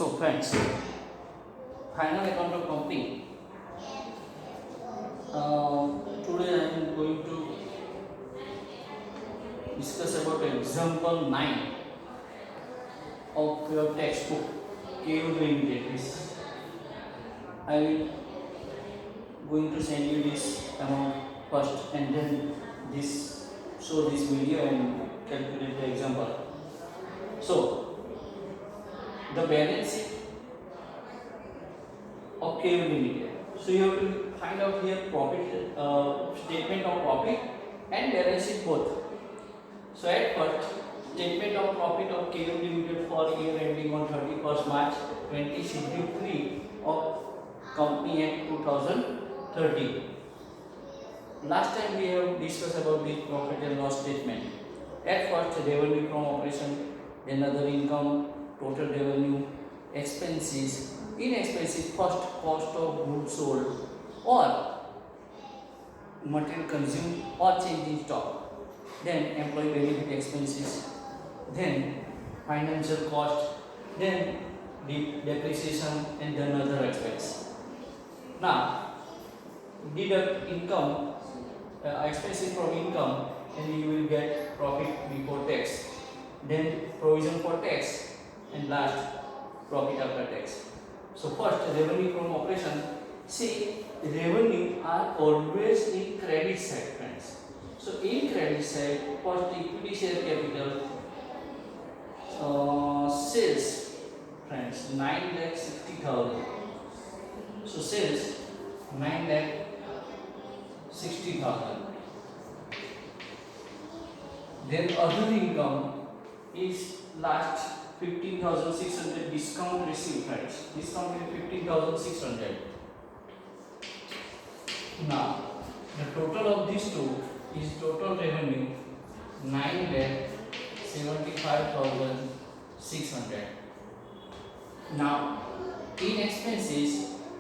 So friends, final account of company. Today I am going to discuss about example 9 of your textbook KU Limited. I will going to send you this amount first and then this show this video and calculate the example. So the balance sheet of KU Limited. So you have to find out here profit statement of profit and balance sheet both. So at first, statement of profit of KU Limited for year ending on 31st March 2023 of Company Act 2013. Last time we have discussed about this profit and loss statement. At first, revenue from operation, then other income, total revenue, expenses. In expenses, first cost of goods sold or material consumed or change in stock, then employee benefit expenses, then financial cost, then depreciation and then other expense. Now deduct income, expenses from income, and you will get profit before tax, then provision for tax, and last profit after tax. So first, revenue from operation. See, revenue are always in credit side, friends. So in credit side, first equity share capital, sales, friends, 9,60,000. So sales 9,60,000. Then other income is last 15,600 discount received, friends. Discount is 15,600. Now the total of these two is total revenue 9,75,600. Now in expenses,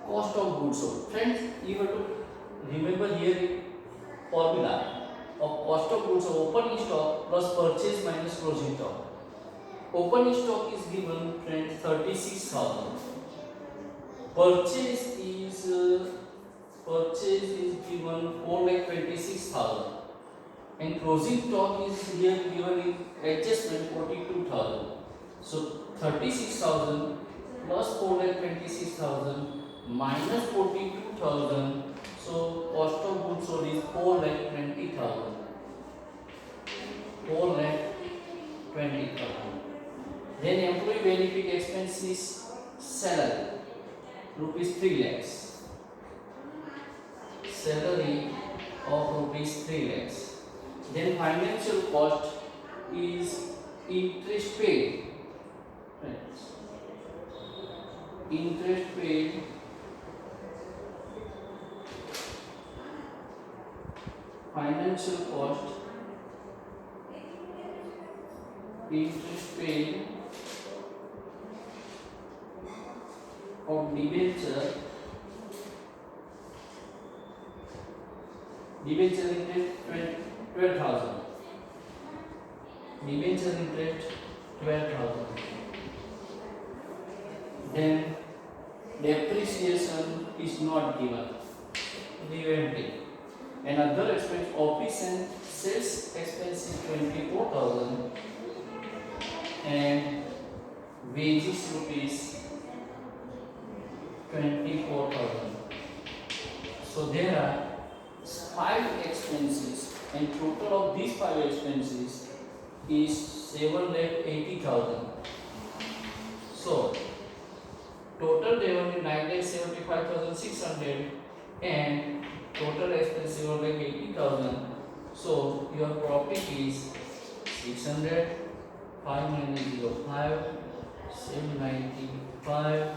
cost of goods sold. Friends, you have to remember here formula of cost of goods sold: opening stock plus purchase minus closing stock. Opening stock is given, friends, 36,000. Purchase is given 4,26,000, and closing stock is here given in adjustment 42,000. So 36,000 plus 4,26,000 minus 42,000. So cost of goods sold is 4,20,000. 4,20,000. Then employee benefit expenses, salary, rupees 3 lakhs. Salary of rupees 3 lakhs. Then financial cost is interest paid. Right. Interest paid, financial cost, interest paid of debenture interest 12,000. Debenture interest 12,000. Then depreciation is not given, leave empty. And other expense, office and sales expense is 24,000, and wages rupees 24,000. So there are 5 expenses, and total of these 5 expenses is 7,80,000. So total revenue 9,75,600 and total expense 7,80,000. So your profit is 600, 5 minus 05, 795,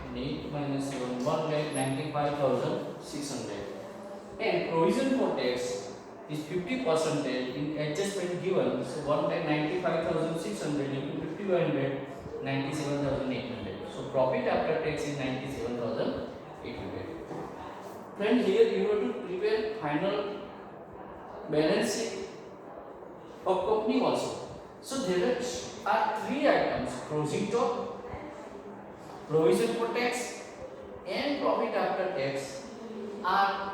and 8 minus 7, 1,95,600. And provision for tax is 50% in adjustment given. So 1,95,600 into 50/100, 97,800. So profit after tax is 97,800. Friends, here you have to prepare final balance sheet of company also. So there are 3 items: closing stock, provision for tax and profit after tax are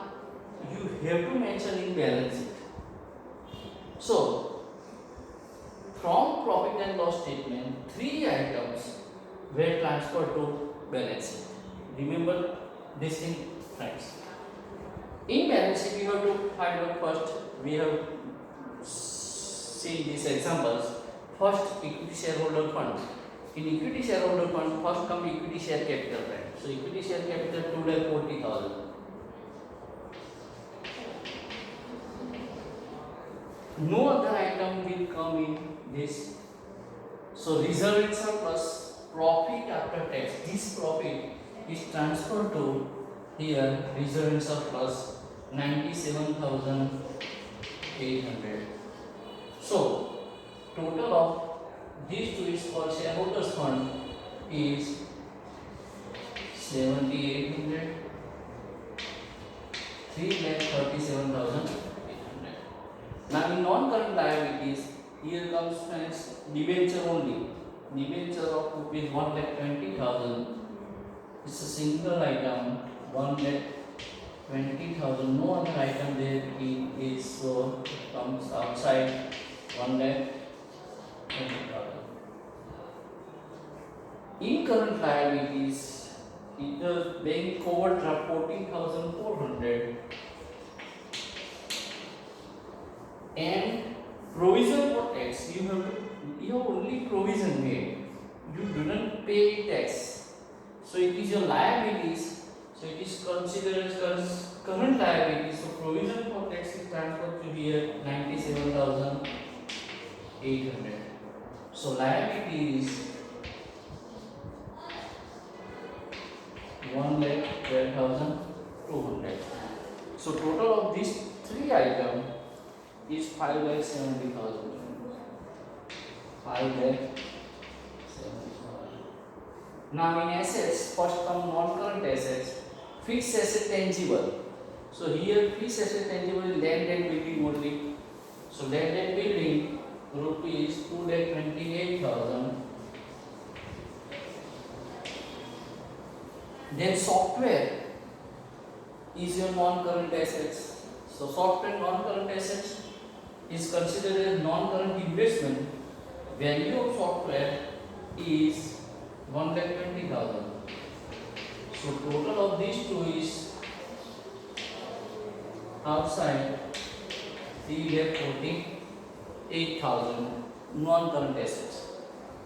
you have to mention in balance sheet. So from profit and loss statement, three items were transferred to balance sheet. Remember this thing, friends. In balance sheet, we have to find out first. We have seen these examples. First, equity shareholder fund. In equity shareholder fund, first come equity share capital, right? So equity share capital 2,40,000. No other item will come in this. So reserve and surplus, profit after tax. This profit is transferred to here reserve and surplus 97,800. So total of these two is for shareholders fund is 7,800, 3,37,800. Now in non-current liabilities, here comes friends debenture only. Debenture of rupees 1,20,000. It's a single item, 1,20,000. No other item there is, so it comes outside 1,20,000. In current liabilities, it is bank overdraft 14,400. And provision for tax, you have only provision made. You do not pay tax. So it is your liabilities. So it is considered as current liabilities. So provision for tax is transferred to here 97,800. So liabilities 1,12,200. So total of these three items is 5,70,000. 5,70,000. Now in assets, first come non-current assets, fixed asset tangible. So here fixed asset tangible is land and building only. So land and building rupees 2,28,000. Then software is your non-current assets. So software non-current assets is considered as non-current investment. Value of software is 1,20,000. So total of these two is outside 3,48,000 non-current assets.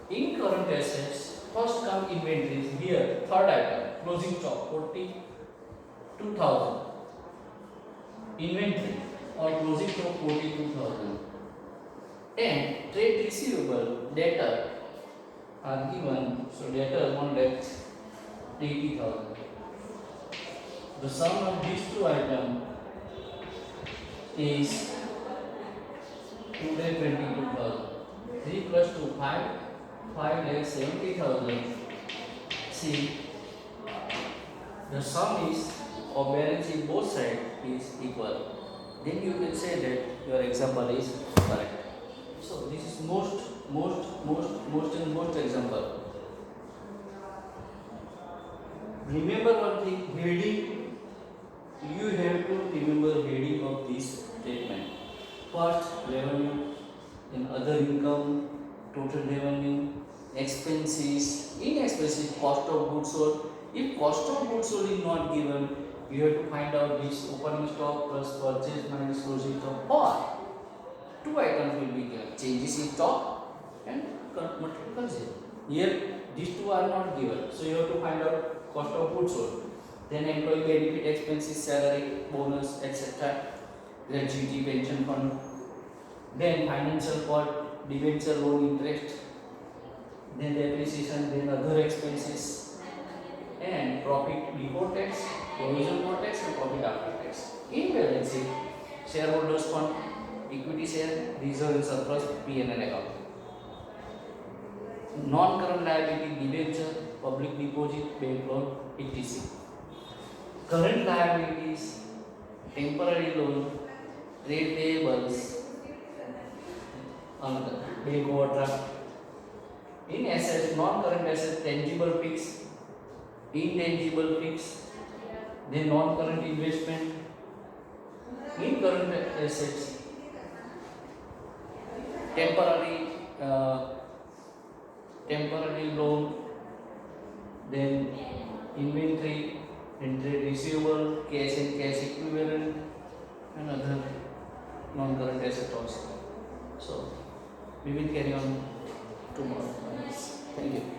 In current assets, first come inventories. Here, third item, closing stock 42,000. Inventory or closing stock 42,000. And trade receivable, debtor are given. So debtor 1,80,000. The sum of these two items is 2,22,000. 3 plus 2, 5. 5,70,000. See, the sum is of balance in both sides is equal. Then you can say that your example is correct. So this is most example. Remember one thing, heading. You have to remember heading of this statement. First, revenue, then other income, total revenue, expenses. In expenses, cost of goods sold. If cost of goods sold is not given, you have to find out this opening stock plus purchase minus closing stock, or two items will be given, changes in stock and material consumed. Here these two are not given, so you have to find out cost of goods sold, then employee benefit expenses, salary, bonus, etc., gratuity, pension fund, then financial part, debenture loan interest, then depreciation, then other expenses, and profit before tax, provision for tax, and profit after tax. In balance sheet, shareholders fund, equity share, reserve and surplus, P&L account. Non-current liability, debenture, public deposit, bank loan, etc. Current liabilities, temporary loan, trade payables, bank overdraft. In assets, non-current assets, tangible fixed intangible fixed, then non-current investment in current assets, temporary loan, then inventory, then trade receivable, cash and cash equivalent, and other non-current asset also. So we will carry on tomorrow. Thank you.